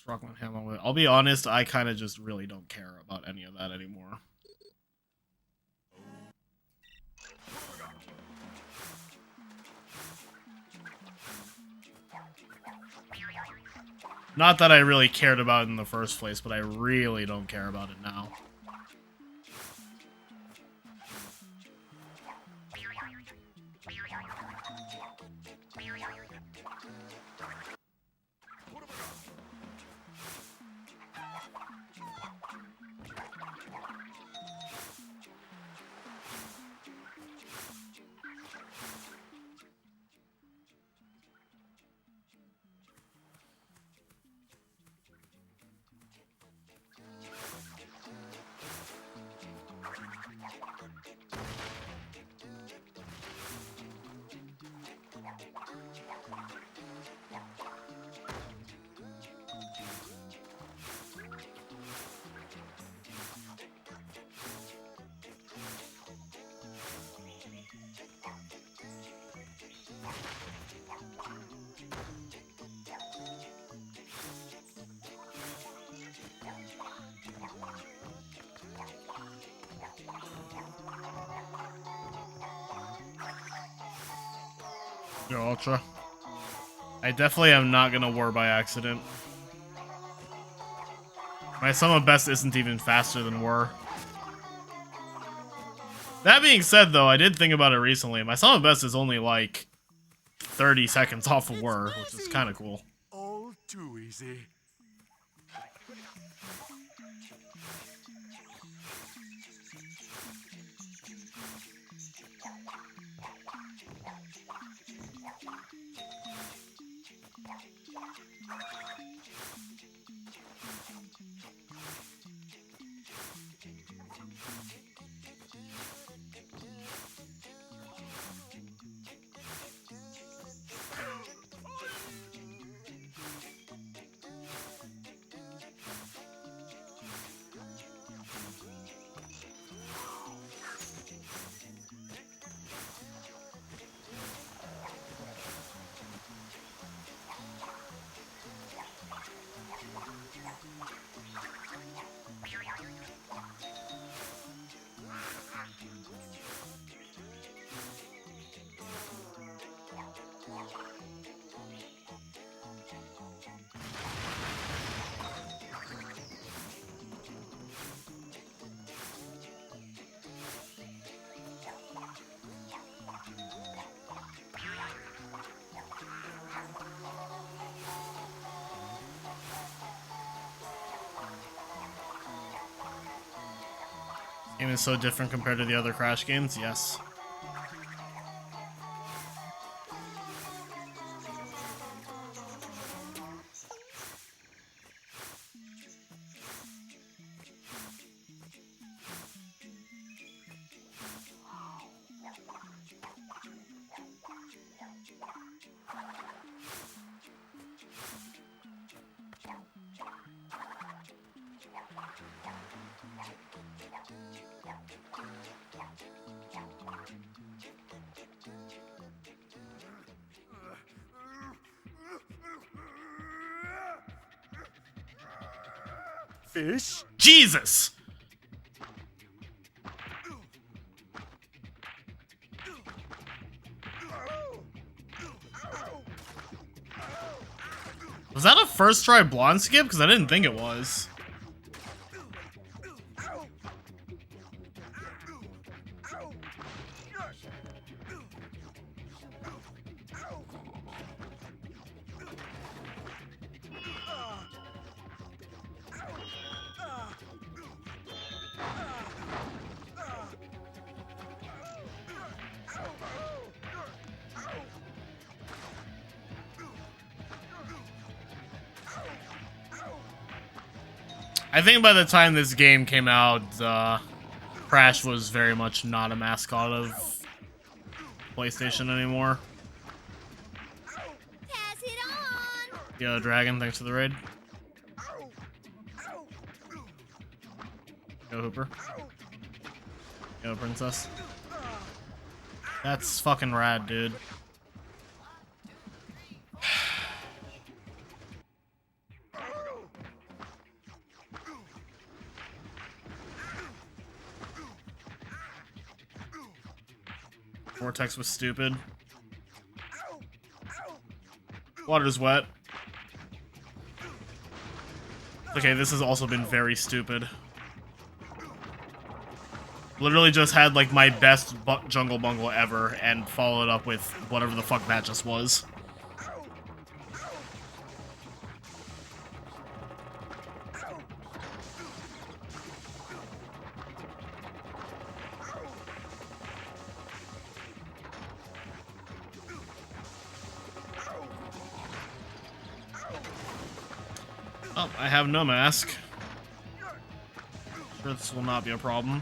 Struggling handle with. I'll be honest, I kind of just really don't care about any of that anymore. Not that I really cared about it in the first place, but I really don't care about it now. Yo, Ultra. I definitely am not gonna war by accident. My sum of best isn't even faster than war. That being said, though, I did think about it recently. My sum of best is only like 30 seconds off of war, which is kind of cool. All too easy. Game is so different compared to the other Crash games, yes. Fish? Jesus! Was that a first try blonde skip? Because I didn't think it was. I think by the time this game came out, Crash was very much not a mascot of PlayStation anymore. Pass it on. Yo, Dragon, thanks for the raid. Yo, Hooper. Yo, Princess. That's fucking rad, dude. Vortex was stupid. Water's wet. Okay, this has also been very stupid. Literally just had like my best jungle bungle ever and followed up with whatever the fuck that just was. Oh, I have no mask. Sure, this will not be a problem.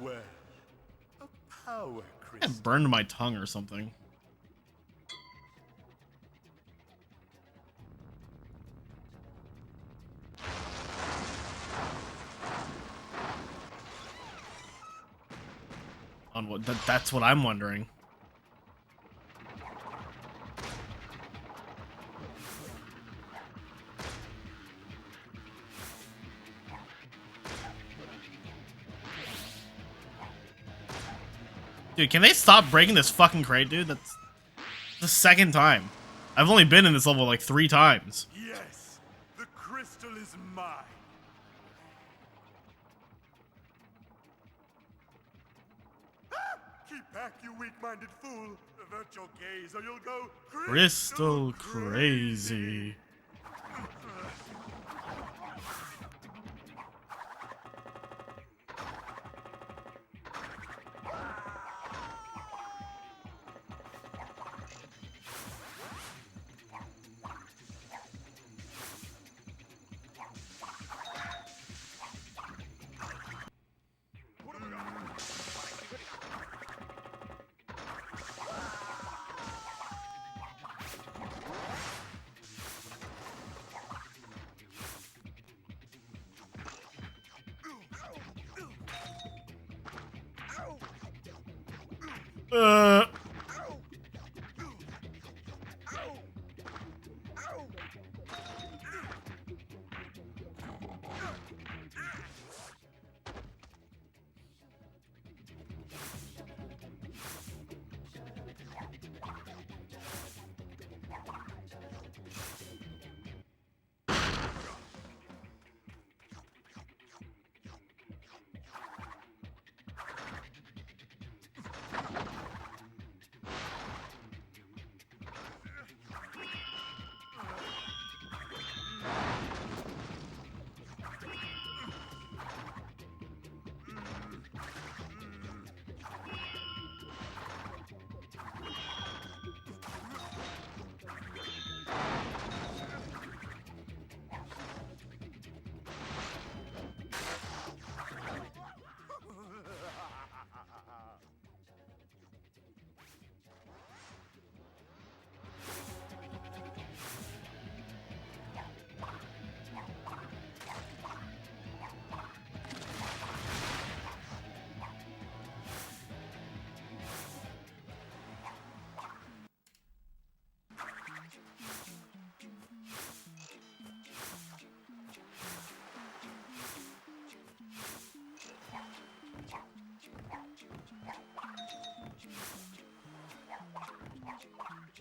Well, a power I crystal. burned my tongue or something. On what? That's what I'm wondering. Dude, can they stop breaking this fucking crate, dude? That's the second time. I've only been in this level like 3 times. Yes, the crystal is mine. Ah! Keep back, you weak-minded fool. Avert your gaze, or you'll go Crystal crazy. Uh.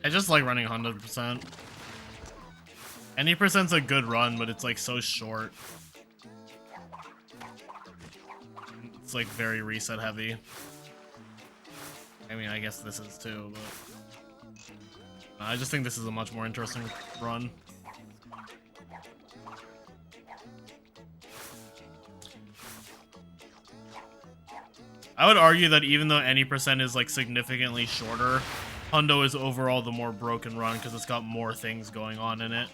I just like running 100%. Any percent's a good run, but it's like so short. It's like very reset heavy. I mean, I guess this is too, but I just think this is a much more interesting run. I would argue that even though any percent is like significantly shorter, Hundo is overall the more broken run because it's got more things going on in it.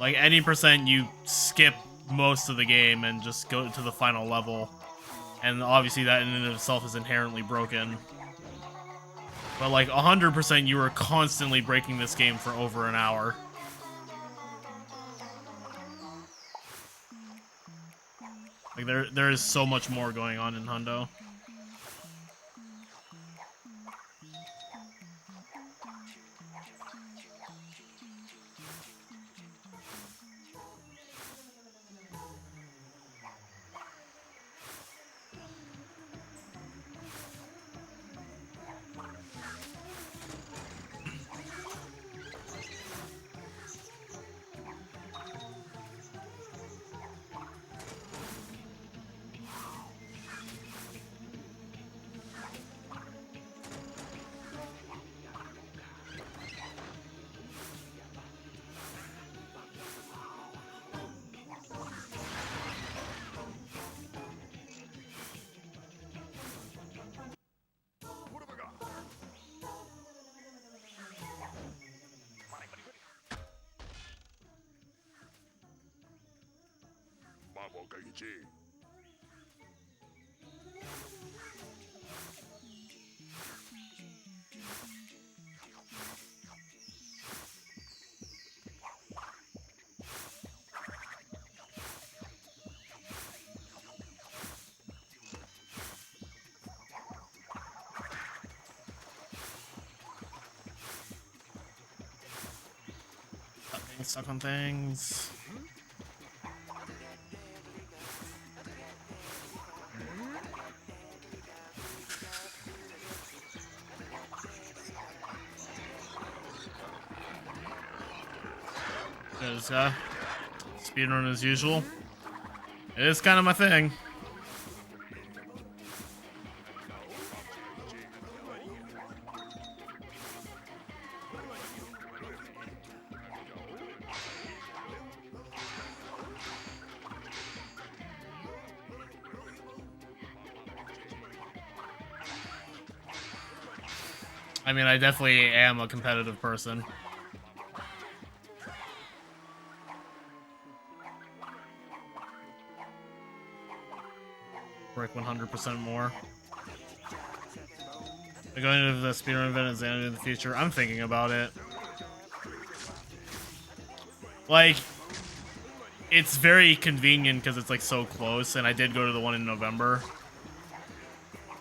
Like, any percent you skip most of the game and just go to the final level. And obviously that in and of itself is inherently broken. But like 100% you are constantly breaking this game for over an hour. Like there is so much more going on in Hundo. Stuck on things. There's speedrun as usual. It is kind of my thing. I mean, I definitely am a competitive person. Break 100% more. We're going to the speedrun event at Xanadu in the future. I'm thinking about it. Like, it's very convenient because it's like so close, and I did go to the one in November.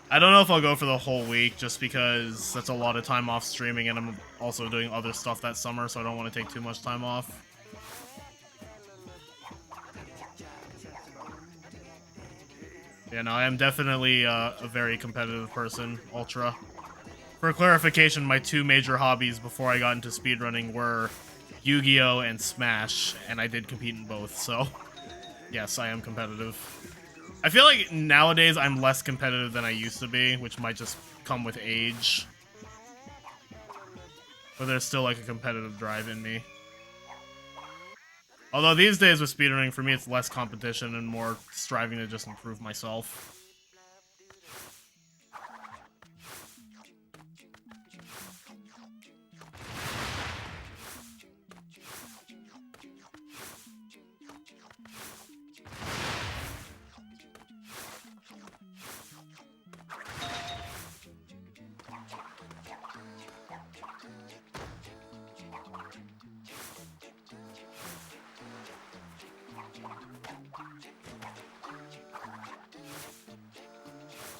I don't know if I'll go for the whole week, just because that's a lot of time off streaming, and I'm also doing other stuff that summer, so I don't want to take too much time off. Yeah, no, I am definitely a very competitive person, ultra. For clarification, my two major hobbies before I got into speedrunning were Yu-Gi-Oh! And Smash, and I did compete in both, so yes, I am competitive. I feel like nowadays I'm less competitive than I used to be, which might just come with age. But there's still like a competitive drive in me. Although these days with speedrunning, for me it's less competition and more striving to just improve myself.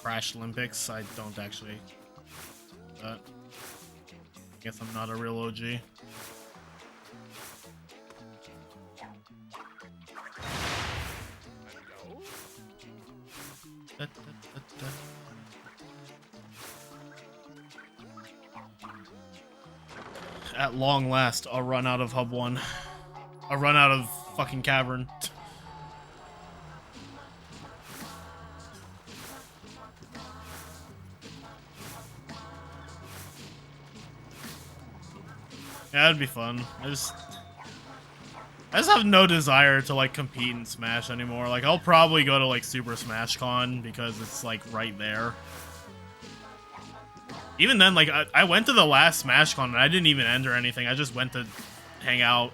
Crash Olympics, I don't actually do that. I guess I'm not a real OG. At long last, I'll run out of Hub 1. I'll run out of fucking Cavern. Yeah, that'd be fun. I just have no desire to like compete in Smash anymore. Like, I'll probably go to like Super Smash Con because it's like right there. Even then, like, I went to the last SmashCon and I didn't even enter anything. I just went to hang out.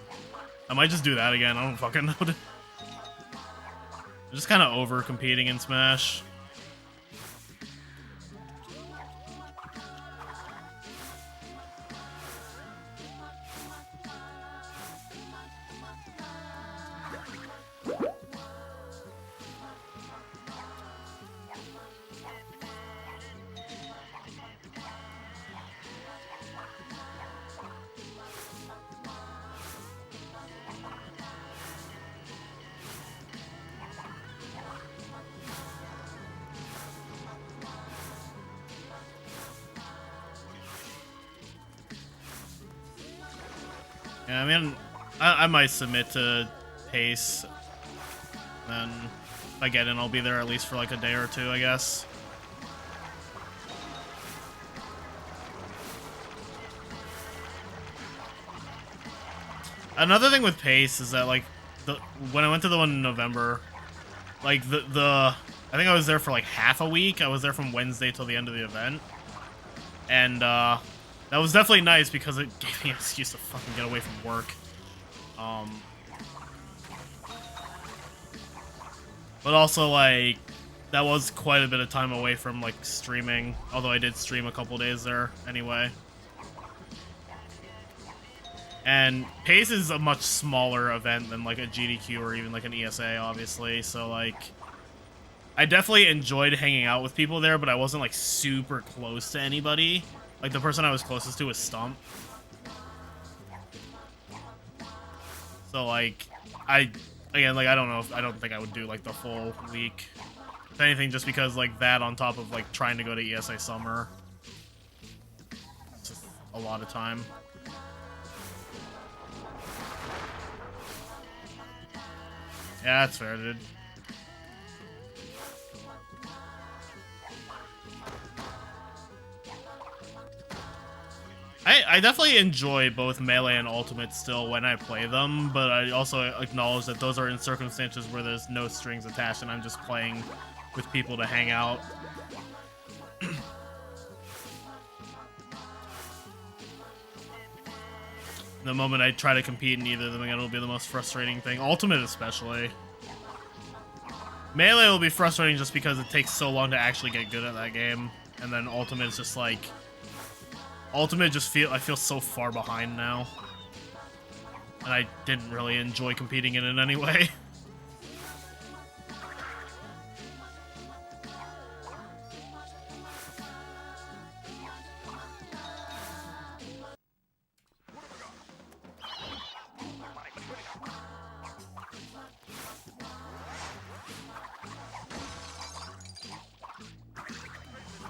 I might just do that again. I don't fucking know. I'm just kind of over competing in Smash. Yeah, I mean, I might submit to Pace. Then if I get in, I'll be there at least for like a day or two, I guess. Another thing with Pace is that, like, when I went to the one in November, like, I think I was there for like half a week. I was there from Wednesday till the end of the event. And, that was definitely nice because it gave me an excuse to fucking get away from work. But also, like, that was quite a bit of time away from, like, streaming. Although I did stream a couple days there anyway. And Pace is a much smaller event than, like, a GDQ or even, like, an ESA, obviously. So, like, I definitely enjoyed hanging out with people there, but I wasn't, like, super close to anybody. Like, the person I was closest to was Stump. So, like, again, like, I don't think I would do, like, the full week. If anything, just because, like, that on top of, like, trying to go to ESA Summer. It's just a lot of time. Yeah, that's fair, dude. I definitely enjoy both Melee and Ultimate still when I play them, but I also acknowledge that those are in circumstances where there's no strings attached and I'm just playing with people to hang out. The moment I try to compete in either of them, it'll be the most frustrating thing. Ultimate especially. Melee will be frustrating just because it takes so long to actually get good at that game. And then Ultimate is just like... Ultimate just I feel so far behind now. And I didn't really enjoy competing in it anyway.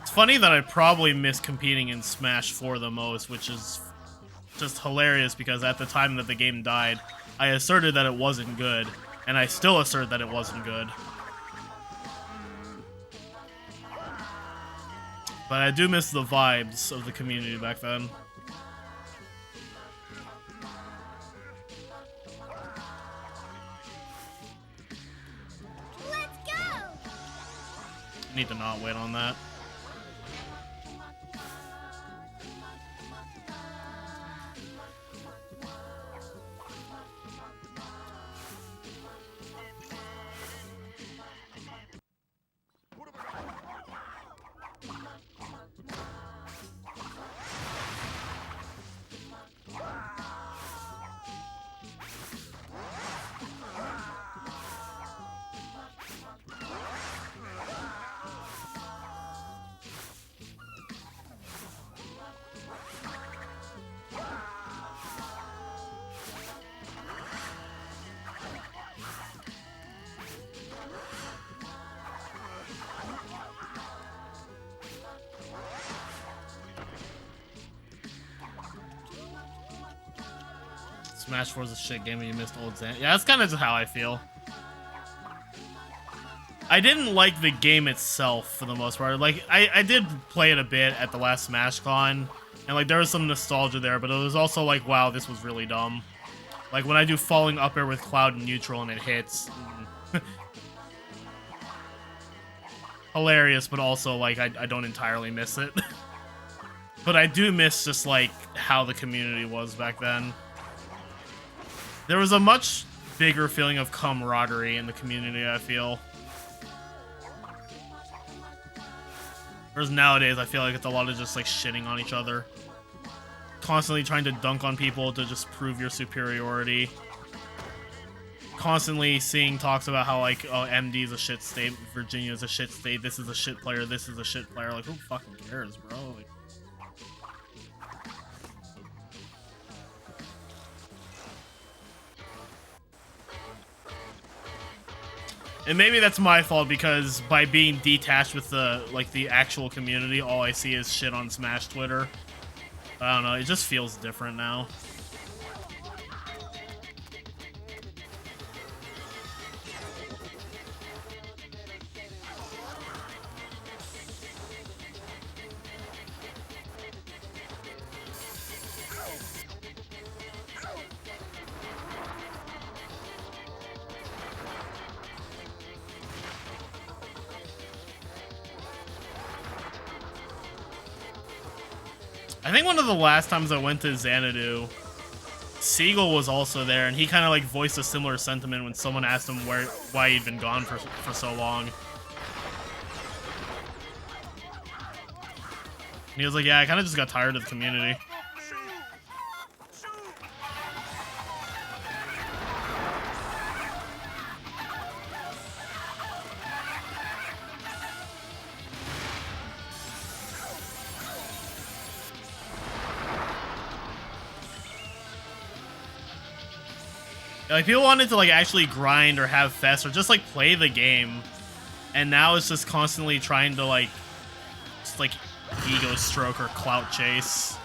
Funny that I probably miss competing in Smash 4 the most, which is just hilarious because at the time that the game died, I asserted that it wasn't good, and I still assert that it wasn't good. But I do miss the vibes of the community back then. Let's go! Need to not wait on that. Smash 4 is a shit game and you missed old Zan. Yeah, that's kind of just how I feel. I didn't like the game itself for the most part. Like, I did play it a bit at the last SmashCon, and like there was some nostalgia there, but it was also like, wow, this was really dumb. Like when I do falling up air with Cloud and neutral and it hits. Hilarious, but also like I don't entirely miss it. But I do miss just, like, how the community was back then. There was a much bigger feeling of camaraderie in the community, I feel. Whereas nowadays, I feel like it's a lot of just, like, shitting on each other. Constantly trying to dunk on people to just prove your superiority. Constantly seeing talks about how, like, oh, MD is a shit state, Virginia is a shit state, this is a shit player, this is a shit player. Like, who fucking cares, bro? Like, and maybe that's my fault because by being detached with the, like, the actual community, all I see is shit on Smash Twitter. I don't know, it just feels different now. I think one of the last times I went to Xanadu, Siegel was also there, and he kind of like voiced a similar sentiment when someone asked him why he'd been gone for so long. And he was like, yeah, I kind of just got tired of the community. Like, people wanted to, like, actually grind or have fest or just, like, play the game. And now it's just constantly trying to, like, just, like, ego stroke or clout chase.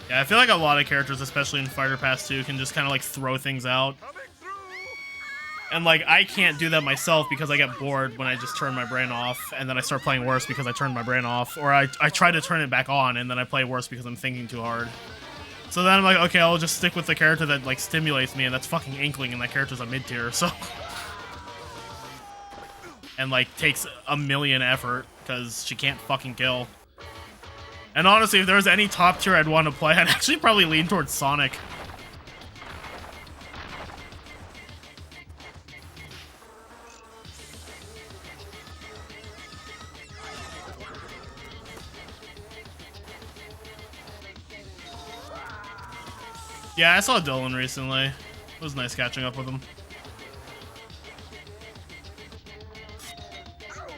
Yeah, I feel like a lot of characters, especially in Fighter Pass 2, can just kind of, like, throw things out. And, like, I can't do that myself because I get bored when I just turn my brain off, and then I start playing worse because I turned my brain off, or I try to turn it back on, and then I play worse because I'm thinking too hard. So then I'm like, okay, I'll just stick with the character that, like, stimulates me, and that's fucking Inkling, and that character's a mid-tier, so... and, like, takes a million effort, because she can't fucking kill. And honestly, if there was any top tier I'd want to play, I'd actually probably lean towards Sonic. Yeah, I saw Dylan recently. It was nice catching up with him.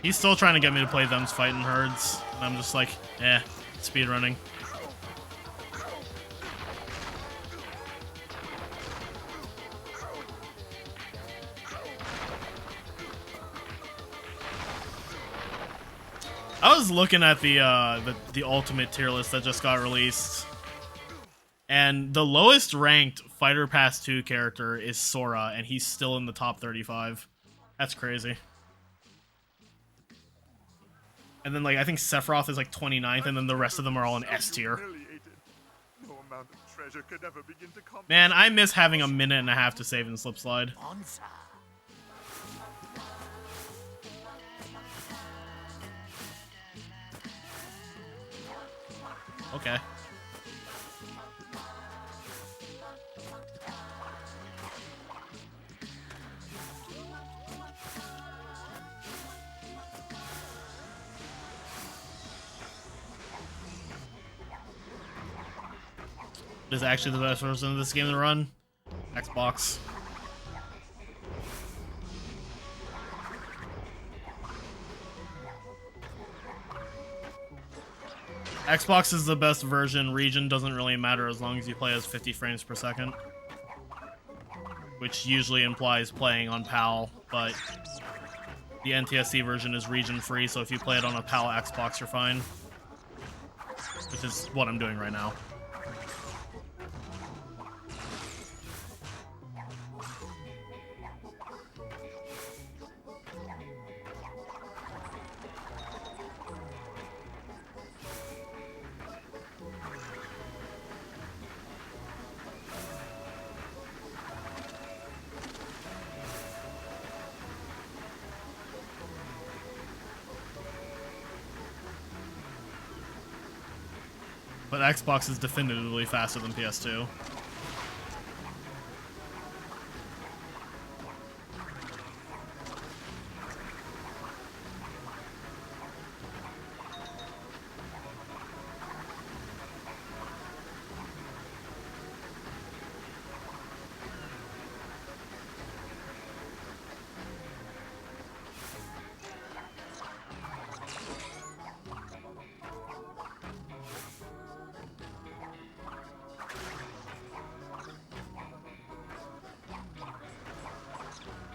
He's still trying to get me to play Them's Fighting Herds, and I'm just like, eh, speedrunning. I was looking at the ultimate tier list that just got released. And the lowest ranked Fighter Pass 2 character is Sora, and he's still in the top 35. That's crazy. And then, like, I think Sephiroth is, like, 29th, and then the rest of them are all in S tier. Man, I miss having a minute and a half to save and slip slide. Okay. Is actually the best version of this game to run? Xbox. Xbox is the best version. Region doesn't really matter as long as you play as 50 frames per second. Which usually implies playing on PAL, but the NTSC version is region free, so if you play it on a PAL Xbox, you're fine. Which is what I'm doing right now. But Xbox is definitively faster than PS2.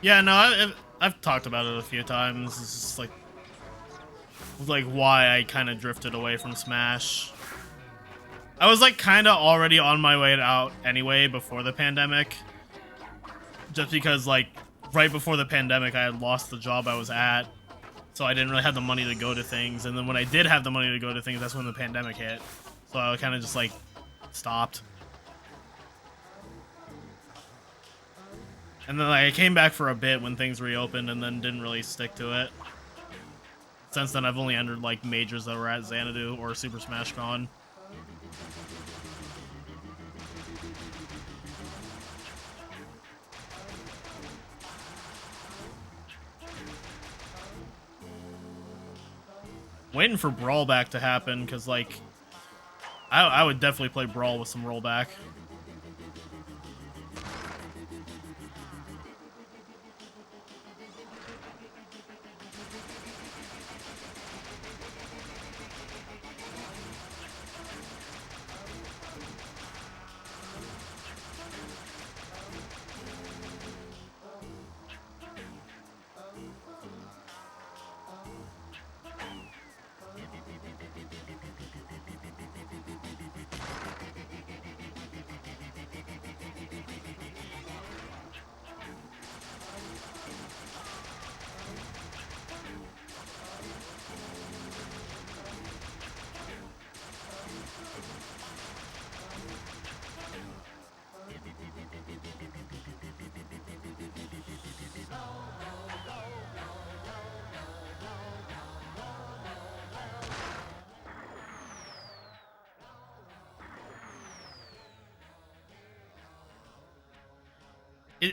Yeah, no, I've talked about it a few times. It's just like why I kind of drifted away from Smash. I was like kind of already on my way out anyway before the pandemic. Just because like right before the pandemic I had lost the job I was at. So I didn't really have the money to go to things. And then when I did have the money to go to things, that's when the pandemic hit. So I kind of just like stopped. And then like, I came back for a bit when things reopened and then didn't really stick to it. Since then, I've only entered like majors that were at Xanadu or Super Smash Con. Waiting for Brawlback to happen because like I would definitely play Brawl with some rollback.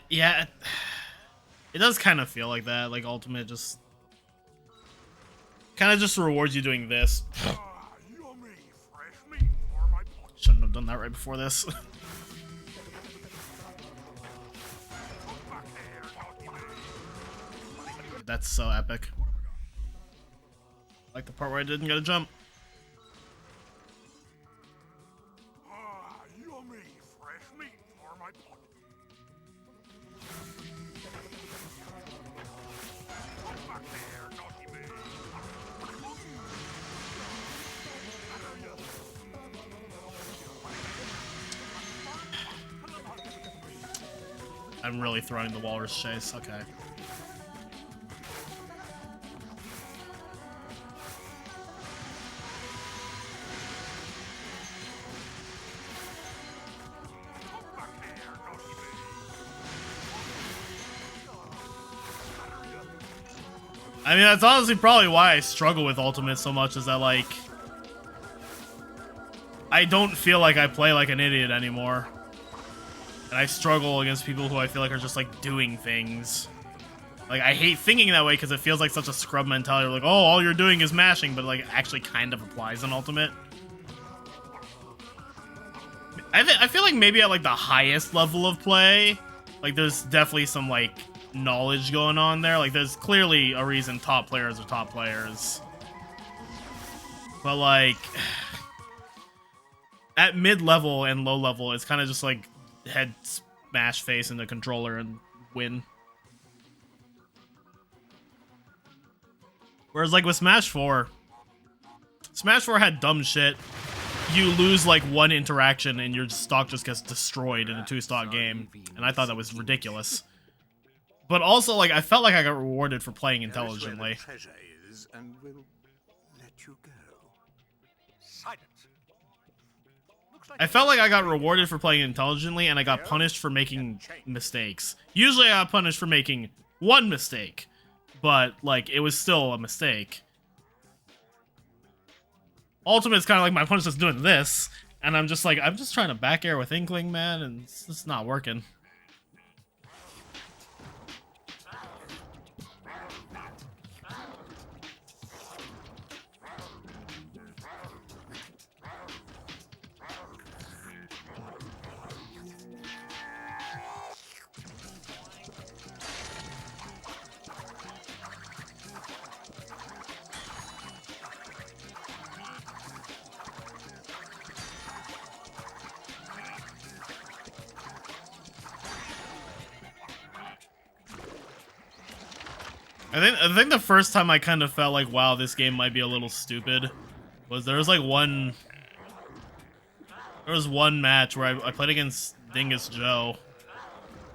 Yeah, it does kind of feel like that. Like Ultimate just kind of just rewards you doing this. Yummy, fresh meat for my pot. Shouldn't have done that right before this. Back there, naughty me. That's so epic. Like the part where I didn't get a jump. Yummy, fresh meat for my pot. Back there, naughty me. I'm really throwing the walrus chase. Okay. I mean, that's honestly probably why I struggle with Ultimate so much, is that, like, I don't feel like I play like an idiot anymore. And I struggle against people who I feel like are just, like, doing things. Like, I hate thinking that way because it feels like such a scrub mentality. Like, oh, all you're doing is mashing, but, like, actually kind of applies in Ultimate. I feel like maybe at, like, the highest level of play, like, there's definitely some, like, knowledge going on there. Like, there's clearly a reason top players are top players. But, like, at mid-level and low-level, it's kind of just, like, head smash face in the controller and win. Whereas, like, with Smash 4 had dumb shit. You lose, like, one interaction and your stock just gets destroyed in a 2-stock game. And I thought that was ridiculous. But also, like, I felt like I got rewarded for playing intelligently. Treasure is, and we'll let you go. Silence. I felt like I got rewarded for playing intelligently, and I got punished for making mistakes. Usually I got punished for making one mistake, but, like, it was still a mistake. Ultimate's kind of like my opponent's just doing this, and I'm just like, I'm just trying to back air with Inkling, man, and it's just not working. I think the first time I kind of felt like, wow, this game might be a little stupid, was there was one match where I played against Dingus Joe,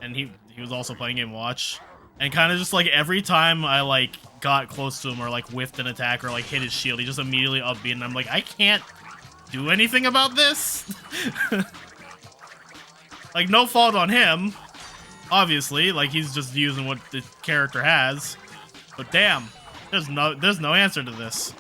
and he was also playing Game Watch, and kind of just like every time I like got close to him or like whiffed an attack or like hit his shield, he just immediately upbeat, and I'm like, I can't do anything about this. Like, no fault on him, obviously, like he's just using what the character has. But damn, there's no answer to this.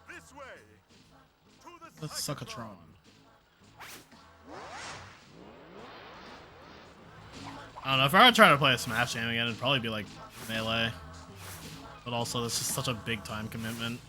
This way. To the Let's Suckatron. I don't know, if I were to try to play a Smash game again, it'd probably be like Melee. But also, this is such a big time commitment.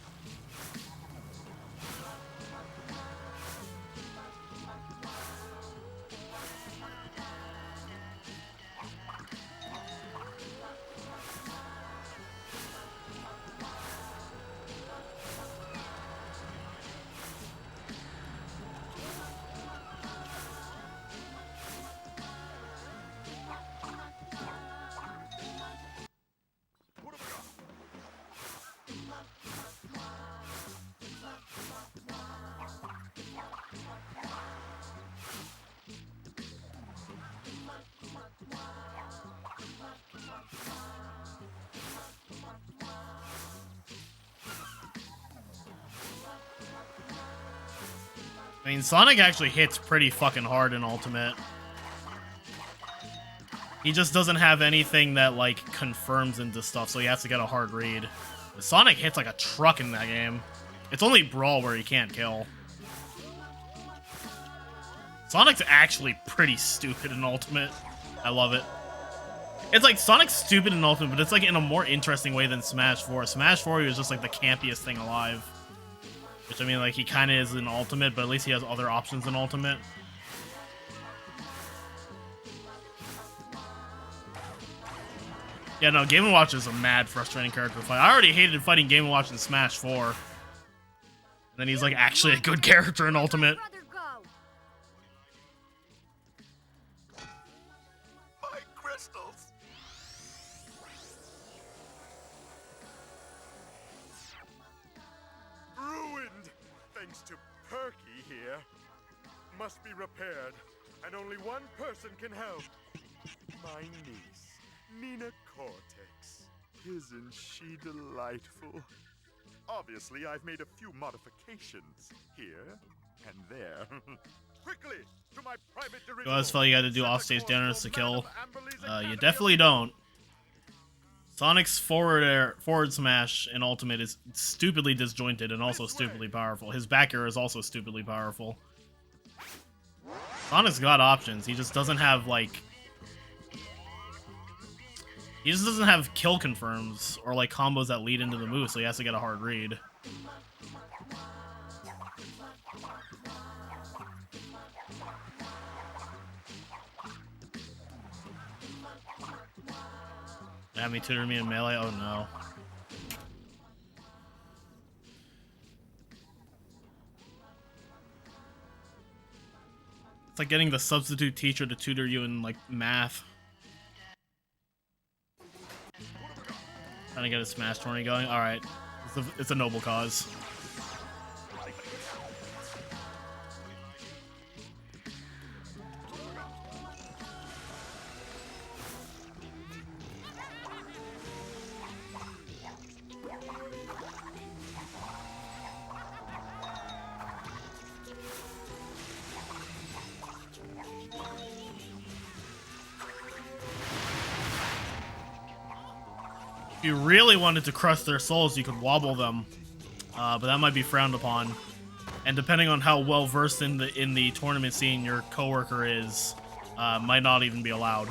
I mean, Sonic actually hits pretty fucking hard in Ultimate. He just doesn't have anything that, like, confirms into stuff, so he has to get a hard read. Sonic hits like a truck in that game. It's only Brawl where he can't kill. Sonic's actually pretty stupid in Ultimate. I love it. It's like, Sonic's stupid in Ultimate, but it's like in a more interesting way than Smash 4. Smash 4, he was just like the campiest thing alive. Which, I mean, like, he kind of is in Ultimate, but at least he has other options in Ultimate. Yeah, no, Game & Watch is a mad, frustrating character to fight. I already hated fighting Game & Watch in Smash 4. And then he's, like, actually a good character in Ultimate. My crystals. Ruined, thanks to Perky here. Must be repaired, and only one person can help. My niece, Nina Cortex. Isn't she delightful? Obviously, I've made a few modifications here and there. Quickly, to my private dirigible. You always felt you had to do offstage damage to kill. You definitely don't. Sonic's forward smash in Ultimate is stupidly disjointed and also stupidly powerful. His back air is also stupidly powerful. Sonic's got options. He just doesn't have, like... He just doesn't have kill confirms or, like, combos that lead into the move, so he has to get a hard read. Have me tutor me in Melee? Oh no. It's like getting the substitute teacher to tutor you in like math. Trying to get a Smash tourney going. All right, it's a noble cause. If you really wanted to crush their souls, you could wobble them, but that might be frowned upon. And depending on how well versed in the tournament scene your coworker is, might not even be allowed.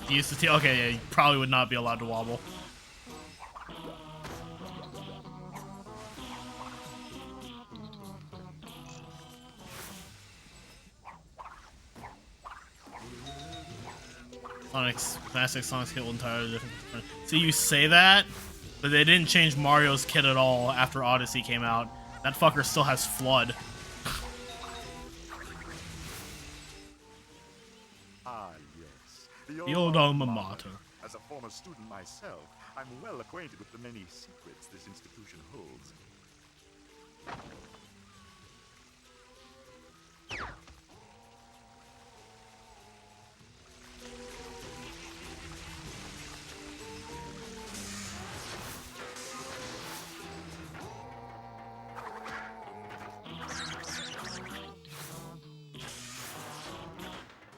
You used to okay, yeah, you probably would not be allowed to wobble. Sonic's classic Sonic's kit will entirely different. See, you say that, but they didn't change Mario's kit at all after Odyssey came out. That fucker still has Flood. Ah, yes. The old alma mater. As a former student myself, I'm well acquainted with the many secrets this institution holds.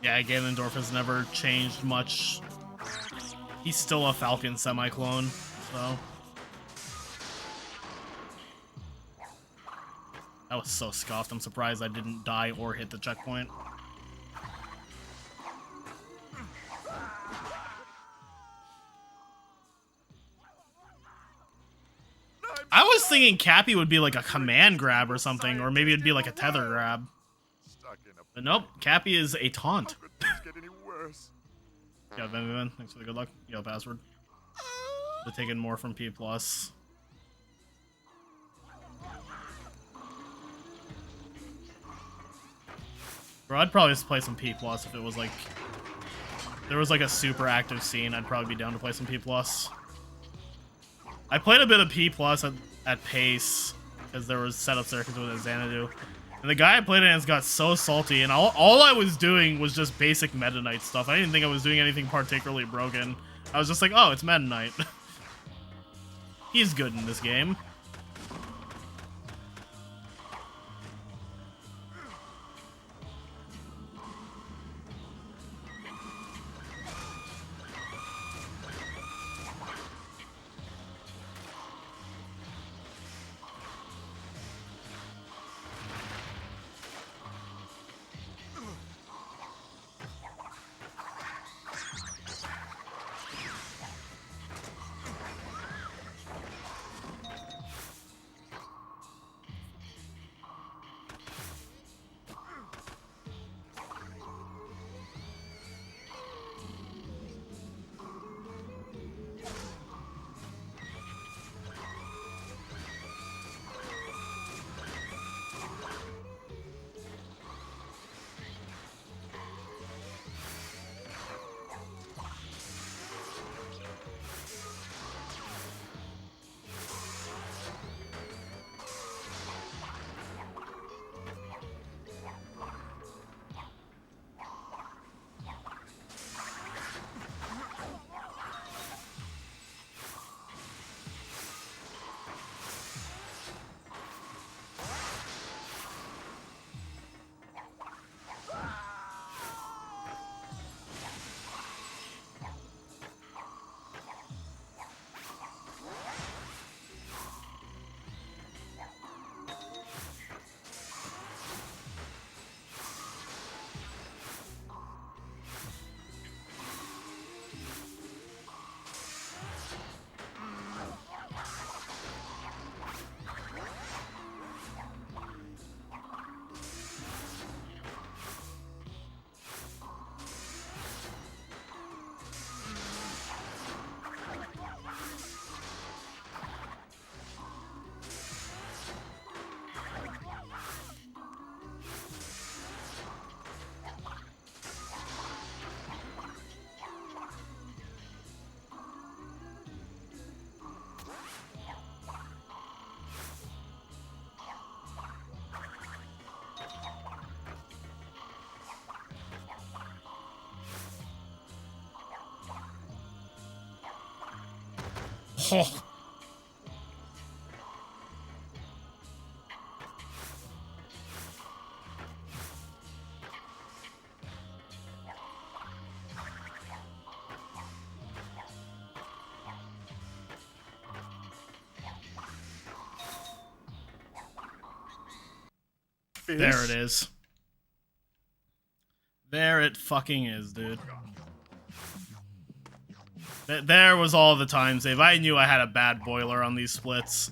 Yeah, Ganondorf has never changed much. He's still a Falcon semi-clone, so... That was so scuffed. I'm surprised I didn't die or hit the checkpoint. I was thinking Cappy would be like a command grab or something, or maybe it'd be like a tether grab. But nope, Cappy is a taunt. Yeah, Ben, thanks for the good luck. Yo, password. We're taking more from P+. Bro, I'd probably just play some P+ if it was like... there was like a super active scene, I'd probably be down to play some P+. I played a bit of P+ at pace, because there was setups there because it was Xanadu. And the guy I played against got so salty, and all I was doing was just basic Meta Knight stuff. I didn't think I was doing anything particularly broken. I was just like, oh, it's Meta Knight. He's good in this game. Oh. There it is. There it fucking is, dude. There was all the time save. I knew I had a bad boiler on these splits.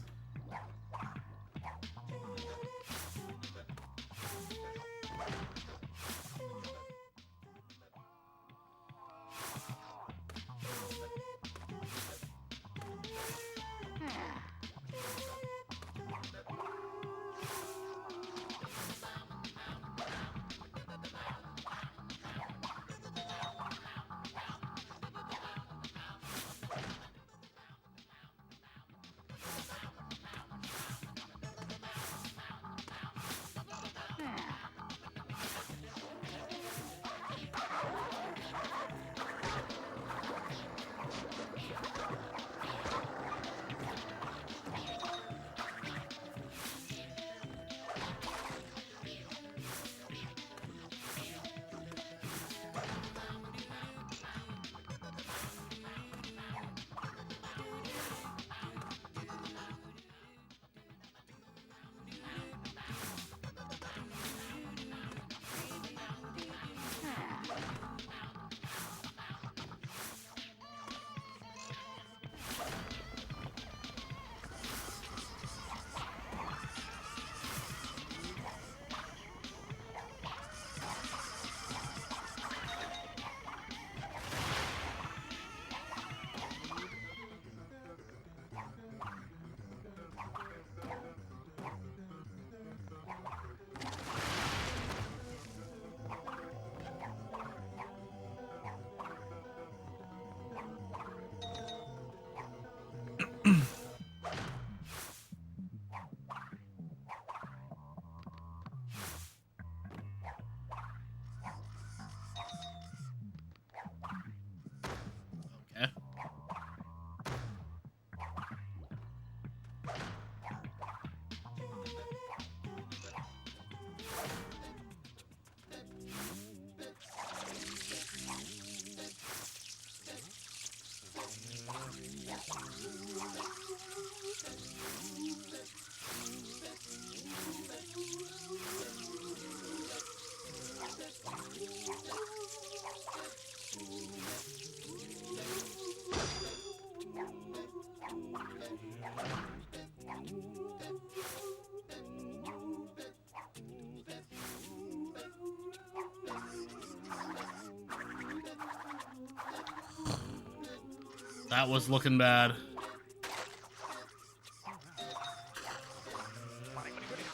That was looking bad.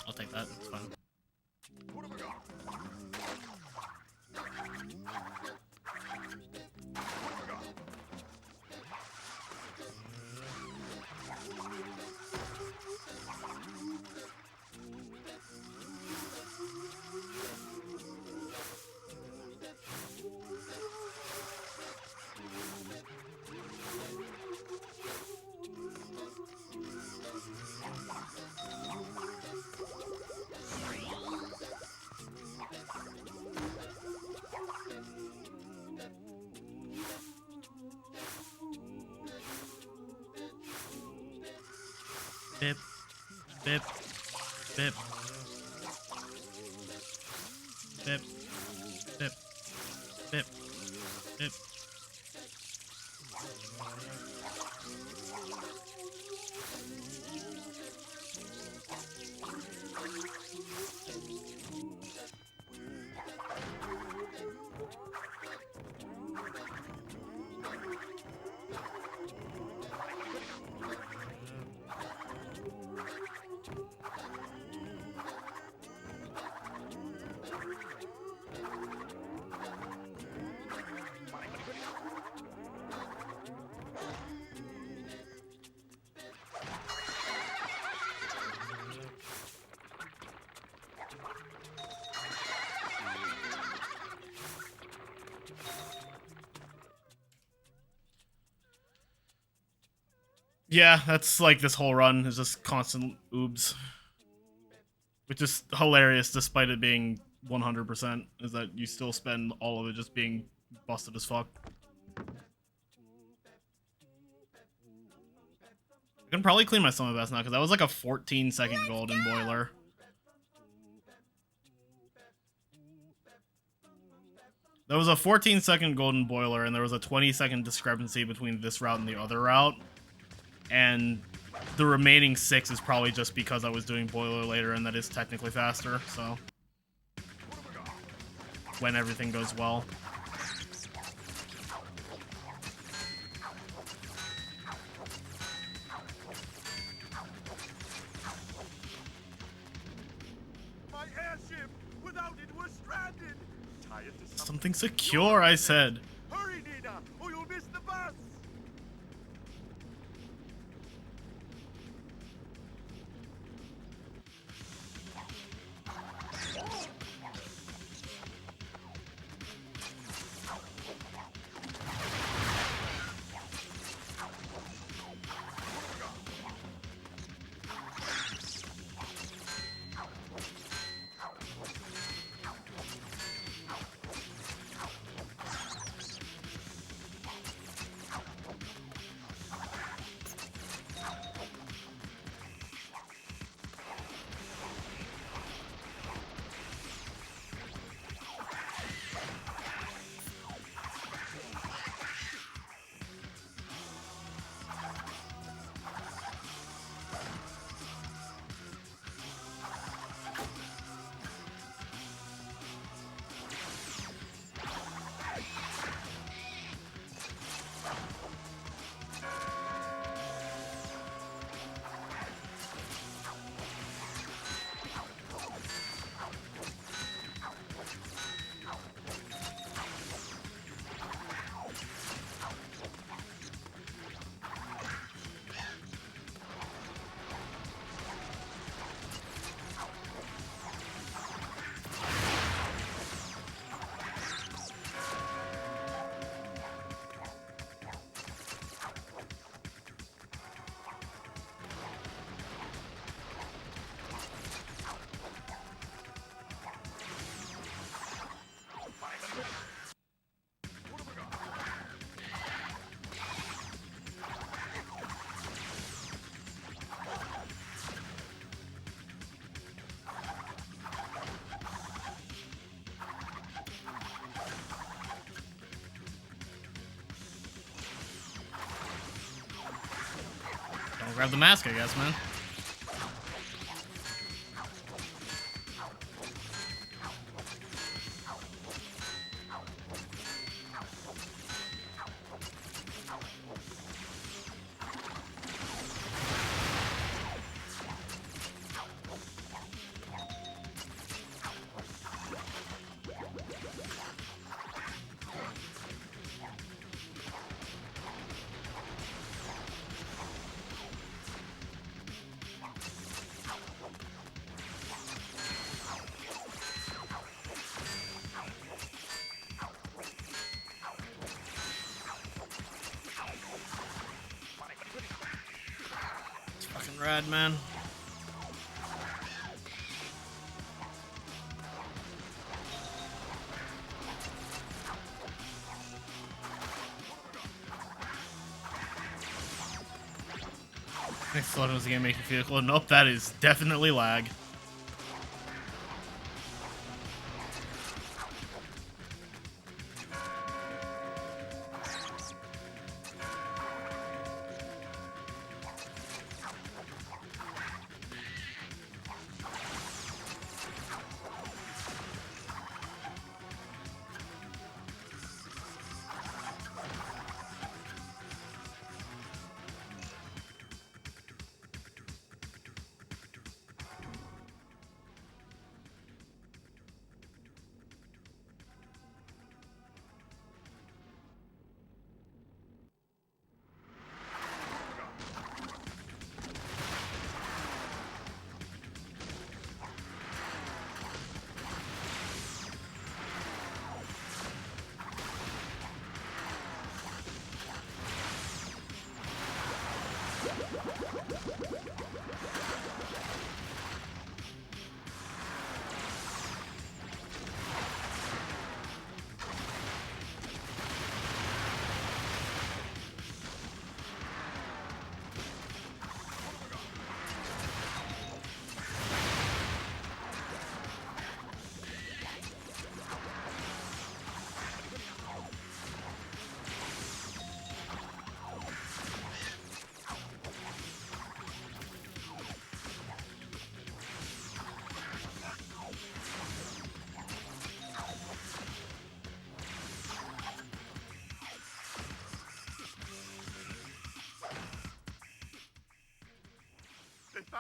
I'll take that. It's fine. Bip, bip, bip, bip, bip, bip, bip. Yeah, that's like this whole run is just constant oobs. Which is hilarious despite it being 100%, is that you still spend all of it just being busted as fuck. I can probably clean my stomach best now, because that was like a 14-second golden boiler. There was a 14-second golden boiler, and there was a 20-second discrepancy between this route and the other route. And the remaining 6 is probably just because I was doing boiler later, and that is technically faster, so. When everything goes well. My airship! Without it, we're stranded! Tie it to Something secure, I said. Hurry, Nina, or you'll miss the bus! Don't grab the mask, I guess, man. It's fucking rad, man. Next slot was the game making vehicle. Nope, that is definitely lag.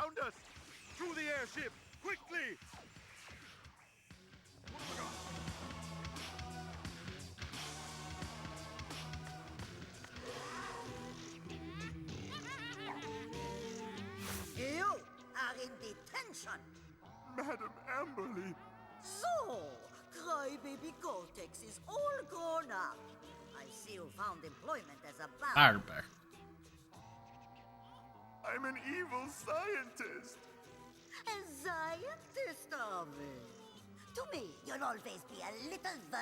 found us! To the airship! Quickly! You are in detention. Madam Amberly, So, Crybaby Cortex is all grown up. I see you found employment as a barber. Barber. I'm an evil scientist. A scientist of it. To me, you'll always be a little verb.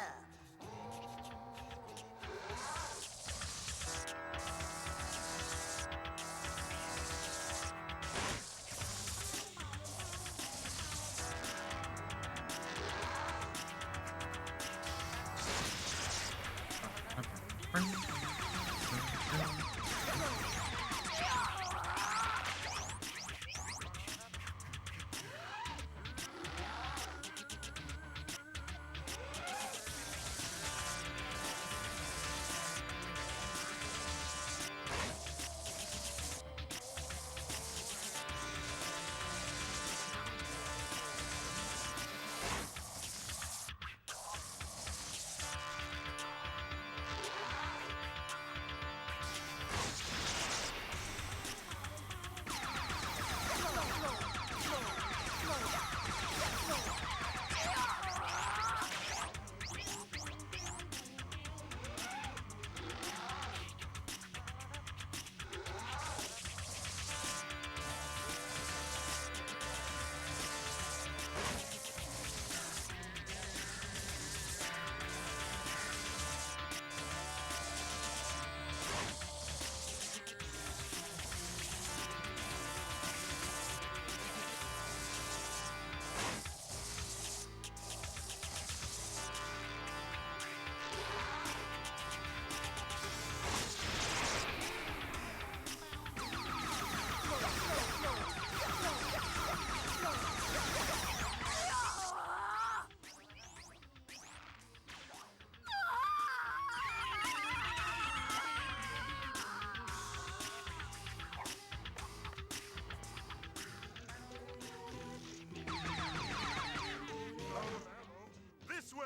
This way!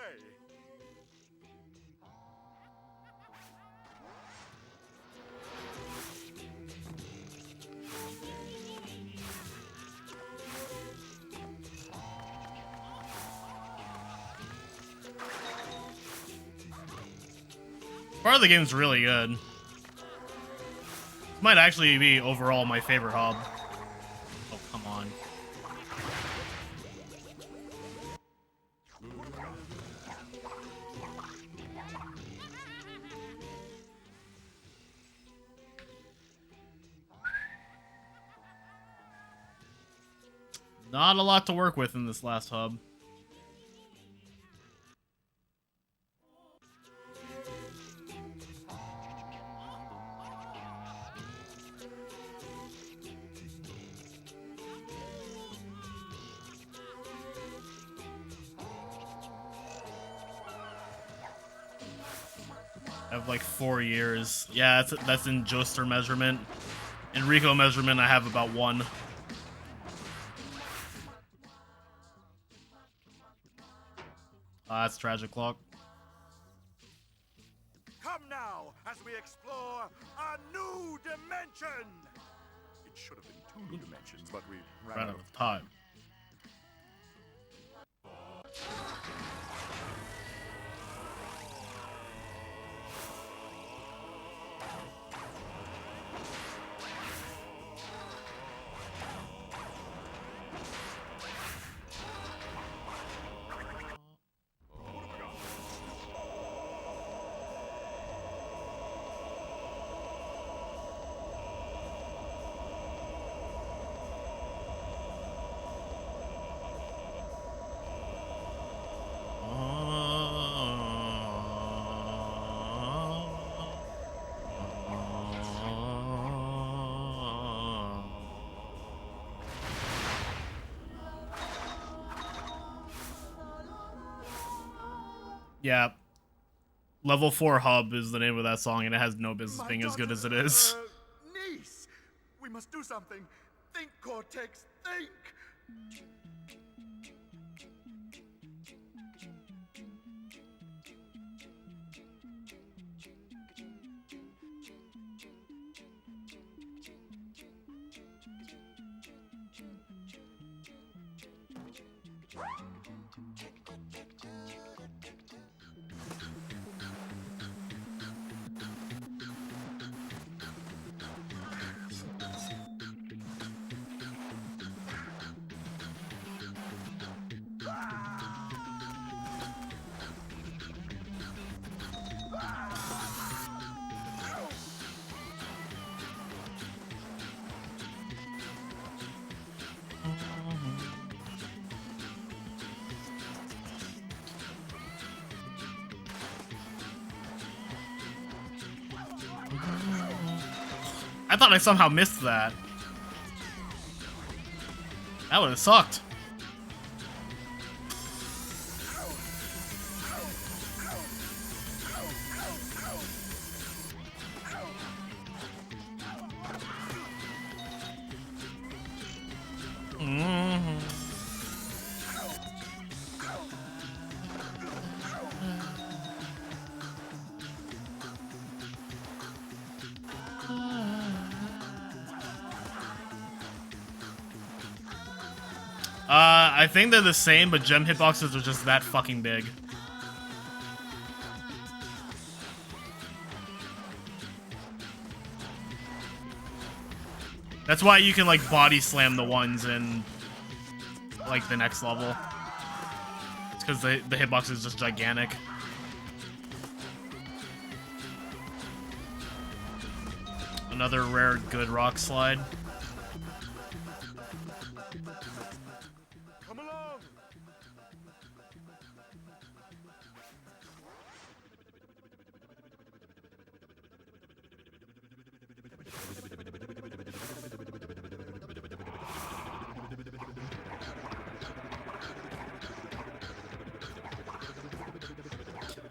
Part of the game's really good. This might actually be overall my favorite hub. Oh, come on. Not a lot to work with in this last hub. I have like 4 years. Yeah, that's in Joester measurement. In Rico measurement, I have about 1. That's Tragic Clock. Come now, as we explore a new dimension! It should have been 2 new dimensions, but we ran Right out out of of time. Yeah. Level 4 Hub is the name of that song, and it has no business being as good as it is. Niece! We must do something. Think, Cortex, think! I thought I somehow missed that. That would have sucked. I think they're the same, but gem hitboxes are just that fucking big. That's why you can, like, body slam the ones in, like, the next level. It's because the hitbox is just gigantic. Another rare good rock slide.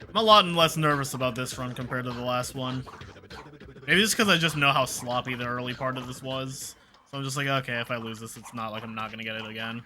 I'm a lot less nervous about this run compared to the last one. Maybe it's because I just know how sloppy the early part of this was. So I'm just like, okay, if I lose this, it's not like I'm not gonna get it again.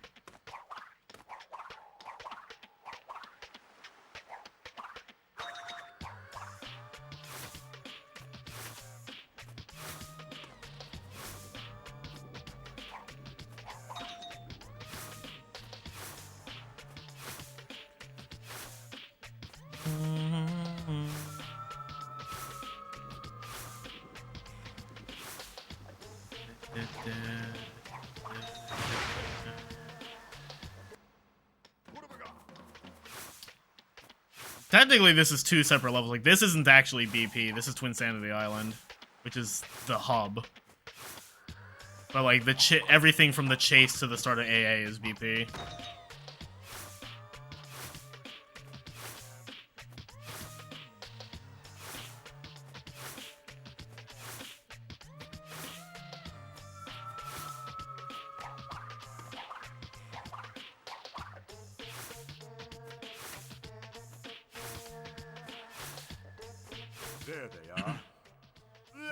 Technically, this is two separate levels. Like, this isn't actually BP. This is Twinsanity Island, which is the hub. But, like, everything from the chase to the start of AA is BP. There they are.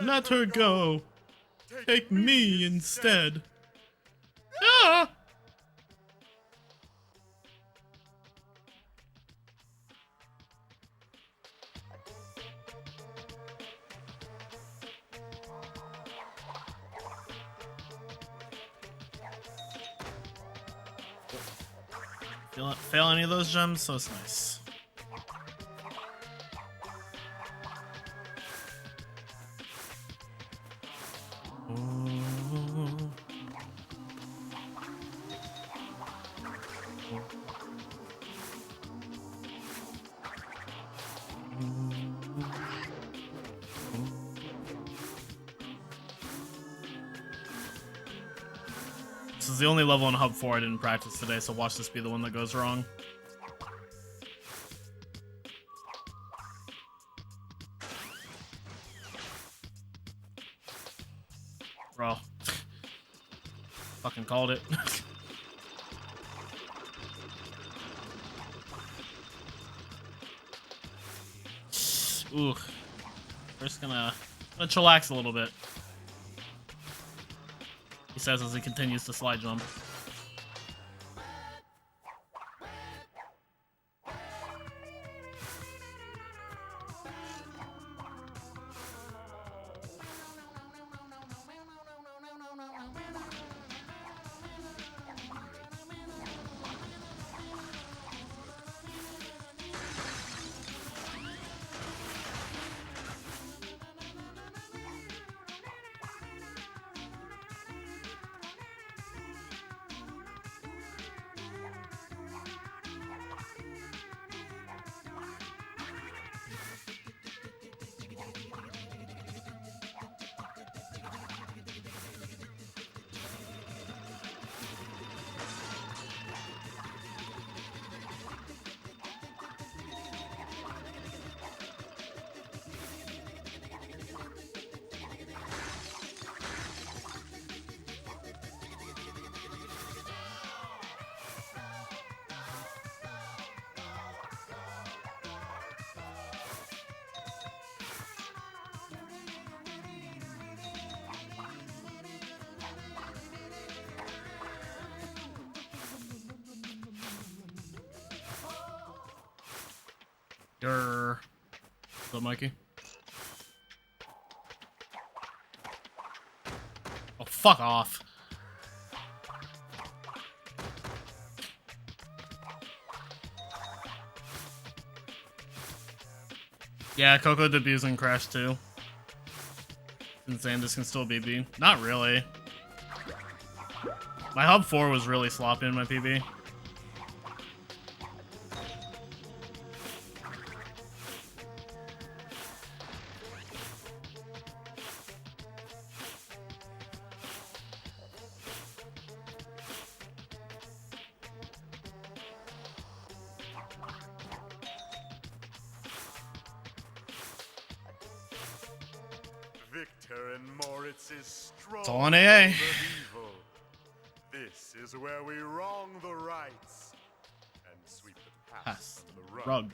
Let her go. Take me instead. Ah! Fail any of those gems, so it's nice. This is the only level in Hub 4 I didn't practice today, so watch this be the one that goes wrong. Bro. Fucking called it. Ooh. We're just gonna chillax a little bit. says as he continues to slide jump. Grr. What's up, Mikey? Oh, fuck off. Yeah, Coco debuts in Crash 2. Insane, this can still BB. Not really. My Hub 4 was really sloppy in my PB. Victor and Moritz's strong. It's all on AA. This is where we wrong the rights and sweep the past Pass under the rug. rug.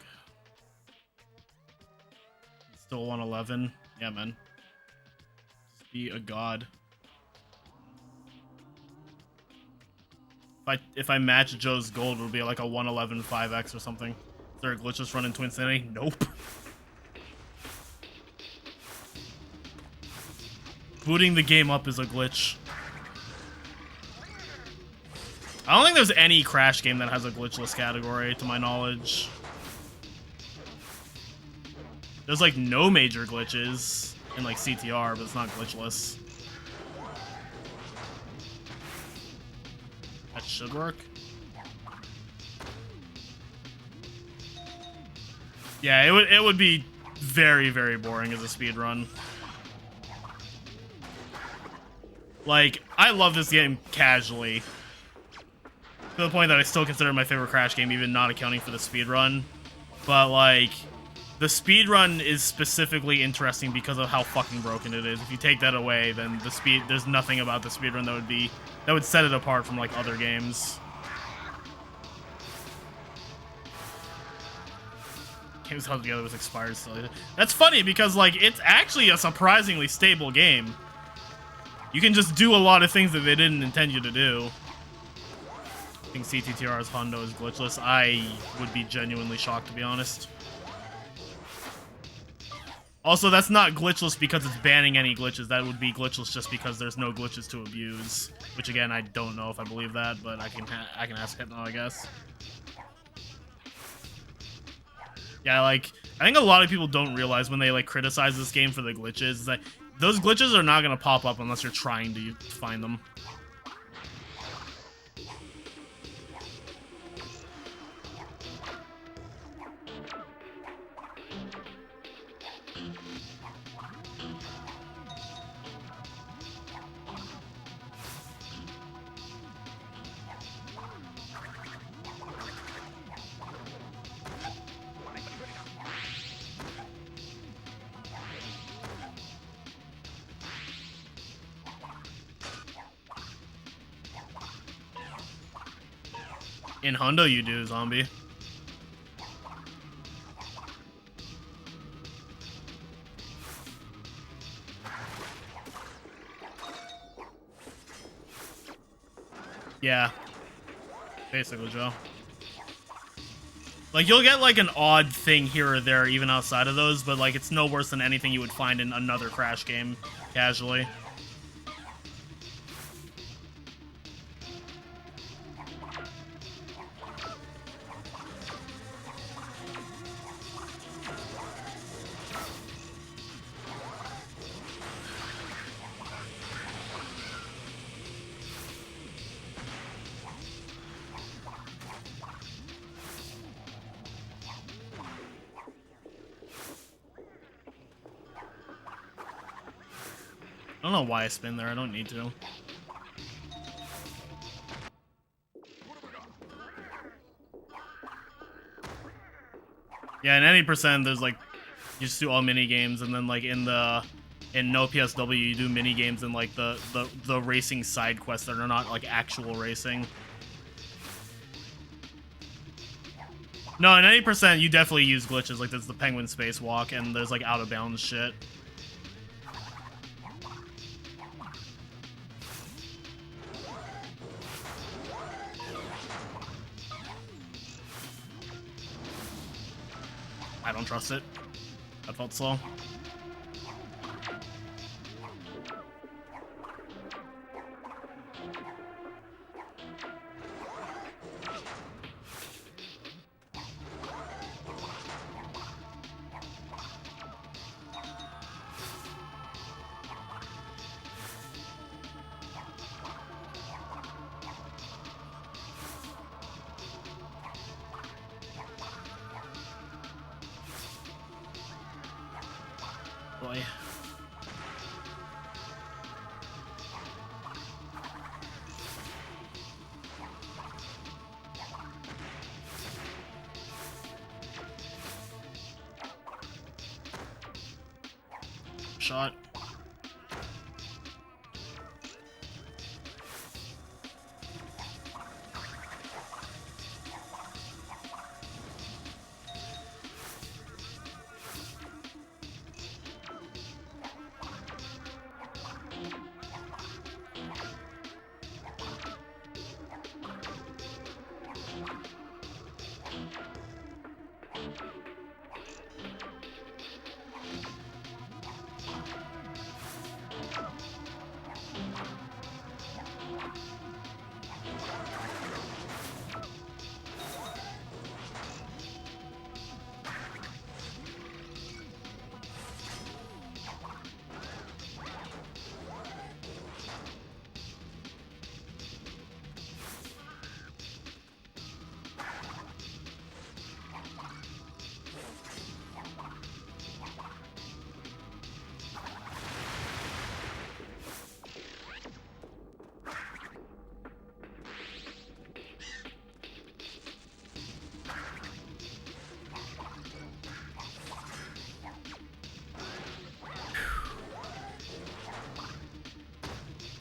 Still 111. Yeah, man. Just be a god. If I match Joe's gold, it'll be like a 111 5x or something. Is there a glitchless run in Twinsanity? Nope. Booting the game up is a glitch. I don't think there's any Crash game that has a glitchless category, to my knowledge. There's like no major glitches in like CTR, but it's not glitchless. That should work. Yeah, it would be very, very boring as a speedrun. Like, I love this game casually. To the point that I still consider it my favorite Crash game, even not accounting for the speedrun. But, like, the speedrun is specifically interesting because of how fucking broken it is. If you take that away, then there's nothing about the speedrun that would set it apart from, like, other games. Games held together with expired still. That's funny because, like, it's actually a surprisingly stable game. You can just do a lot of things that they didn't intend you to do. I think CTTR's Hondo is glitchless. I would be genuinely shocked, to be honest. Also, that's not glitchless because it's banning any glitches. That would be glitchless just because there's no glitches to abuse. Which, again, I don't know if I believe that, but I can ask Hypno, I guess. Yeah, like, I think a lot of people don't realize when they, like, criticize this game for the glitches, is that those glitches are not going to pop up unless you're trying to find them. In Hondo you do, zombie. Yeah. Basically, Joe. Like, you'll get, like, an odd thing here or there even outside of those, but, like, it's no worse than anything you would find in another Crash game, casually. I don't know why I spin there. I don't need to. Yeah, in any percent, there's like you just do all mini games, and then like in no PSW, you do mini games and like the racing side quests that are not like actual racing. No, in any percent, you definitely use glitches. Like there's the penguin spacewalk, and there's like out of bounds shit. I don't trust it. That felt slow. Boy. Shot.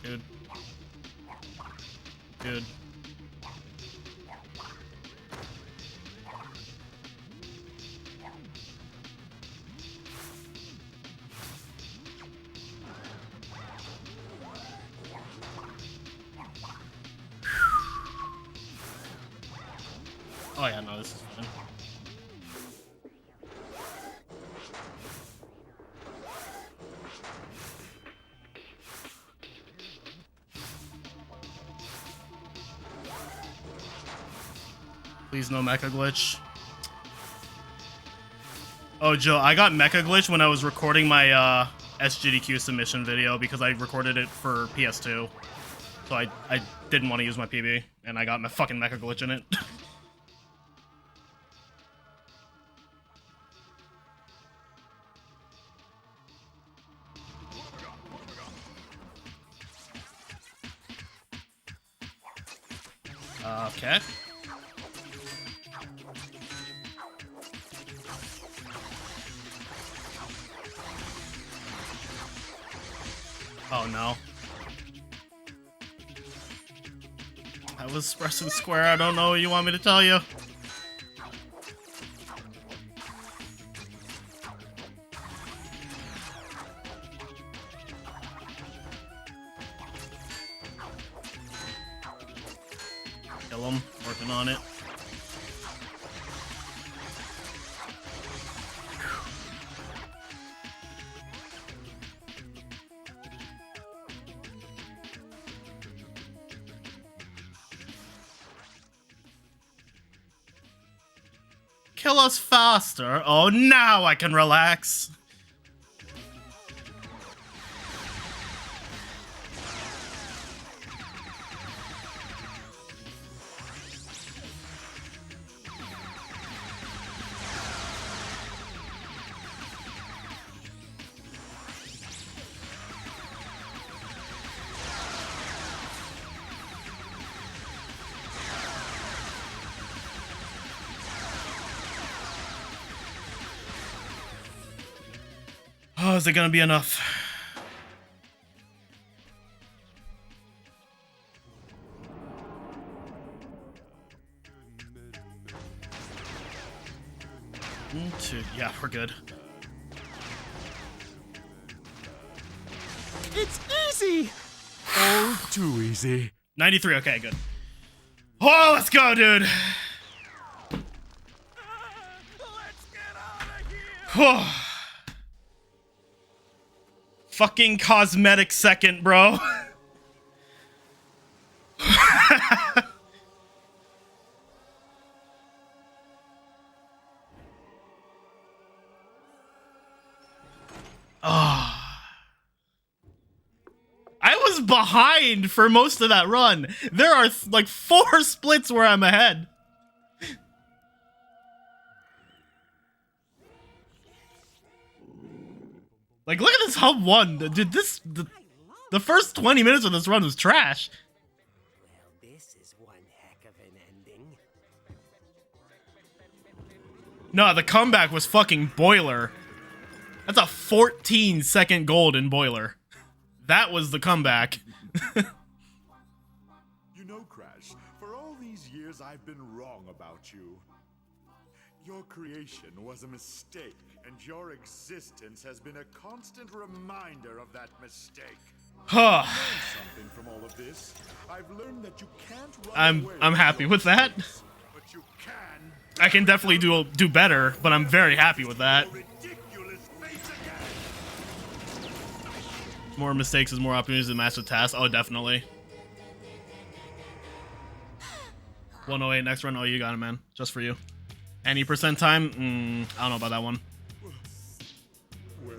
Dude. Dude. Oh yeah, no, this is fine. Please no mecha glitch. Oh, Joe, I got mecha glitch when I was recording my SGDQ submission video because I recorded it for PS2. So I didn't want to use my PB, and I got my fucking mecha glitch in it. Okay. Oh no. I was pressing square, I don't know what you want me to tell you. Kill him. Working on it. Kill us faster. Oh, now I can relax. Oh, is it gonna be enough? Two. Yeah, we're good. It's easy! Oh, too easy. 93, okay, good. Oh, let's go, dude! Let's get out of here! Fucking cosmetic second, bro. I was behind for most of that run. There are like 4 splits where I'm ahead. Like, look at this hub 1. Dude, the first 20 minutes of this run was trash. Well, this is one heck of an ending. No, the comeback was fucking Boiler. That's a 14-second gold in Boiler. That was the comeback. You know, Crash, for all these years I've been wrong about you. Your creation was a mistake, and your existence has been a constant reminder of that mistake. Huh. Something from all of this. I've learned that you can't run away I'm happy from with that. yourself, but you can. I can definitely do better, but I'm very happy with that. Ridiculous face again. More mistakes is more opportunities to master tasks. Oh, definitely. 108 next run. Oh, you got it, man. Just for you. Any percent time? I don't know about that one.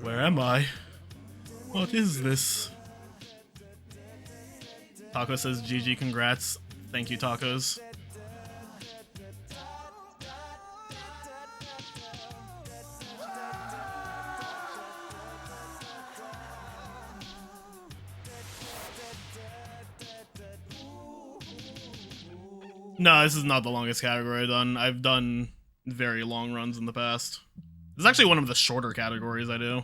Where am I? What is this? Taco says GG, congrats. Thank you, Tacos. No, this is not the longest category I've done. I've done very long runs in the past. This is actually one of the shorter categories I do.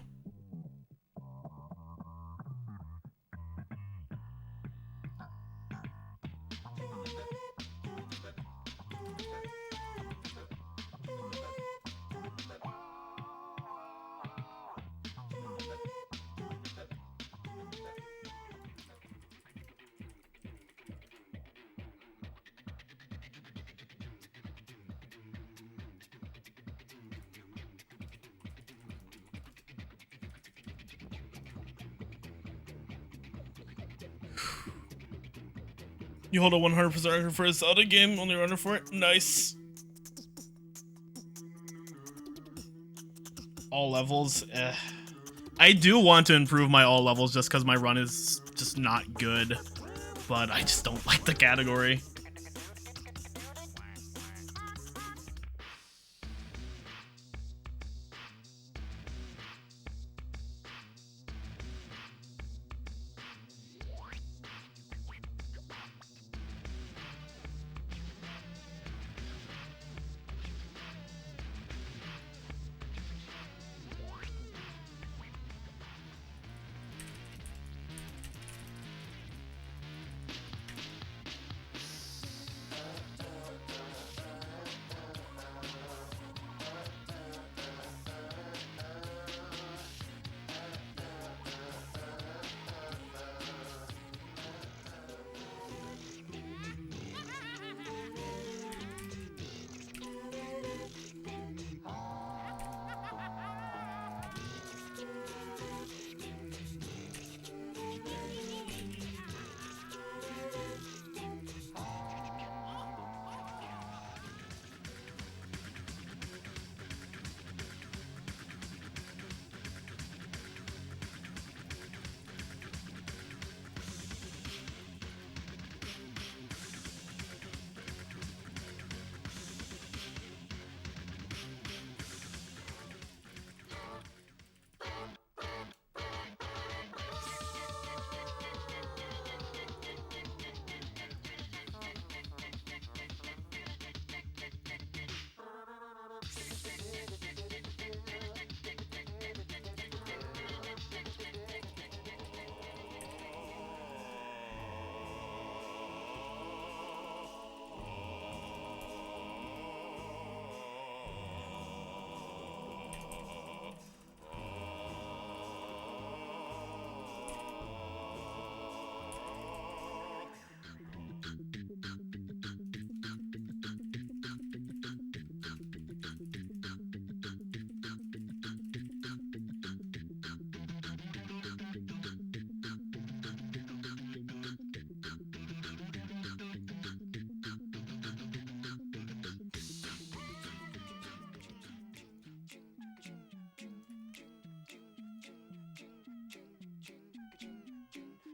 You hold a 100% record for a Zelda game, only runner for it? Nice. All levels? I do want to improve my all levels just because my run is just not good. But I just don't like the category.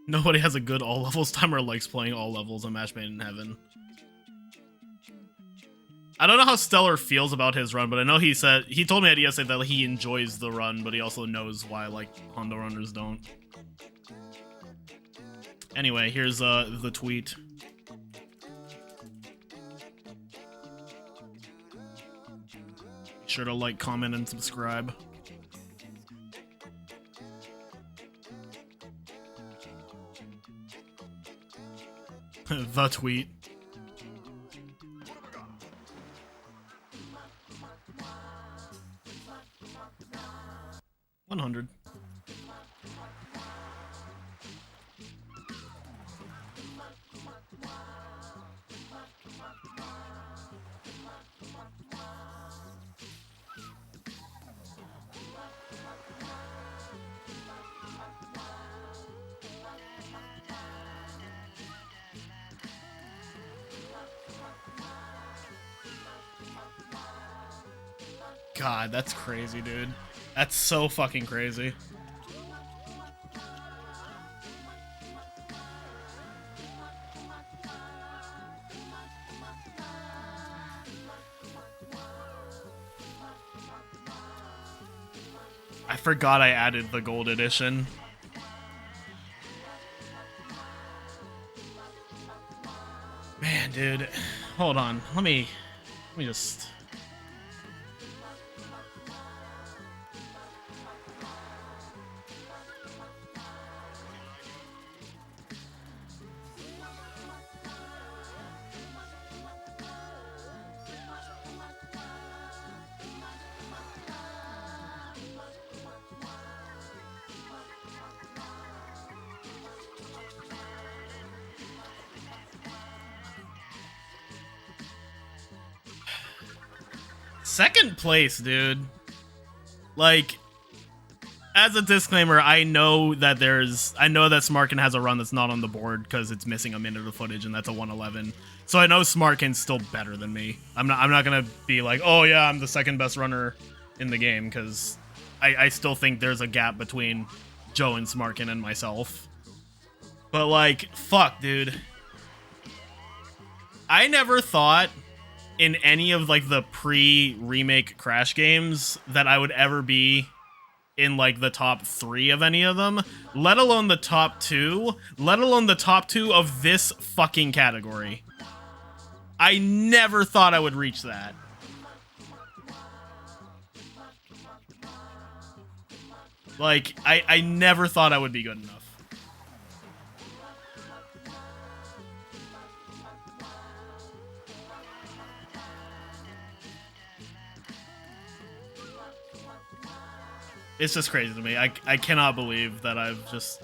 Nobody has a good all levels time or likes playing all levels on Match Made in Heaven. I don't know how Stellar feels about his run, but I know he told me at ESA that he enjoys the run, but he also knows why like Hondo runners don't. Anyway, here's the tweet. Be sure to like, comment, and subscribe. The tweet. $100. God, that's crazy, dude. That's so fucking crazy. I forgot I added the gold edition. Man, dude. Hold on. Let me just... Second place, dude. Like, as a disclaimer, I know that Smartkin has a run that's not on the board because it's missing a minute of footage, and that's a 111. So I know Smartkin's still better than me. I'm not gonna be like, oh yeah, I'm the second best runner in the game, because I still think there's a gap between Joe and Smartkin and myself. But like, fuck, dude. I never thought in any of like the pre-remake Crash games that I would ever be in like the top 3 of any of them, let alone the top 2, let alone the top 2 of this fucking category. I never thought I would reach that. Like, I never thought I would be good enough. It's just crazy to me. I cannot believe that I've just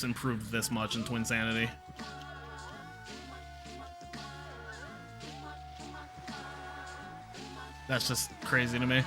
improved this much in Twinsanity. That's just crazy to me.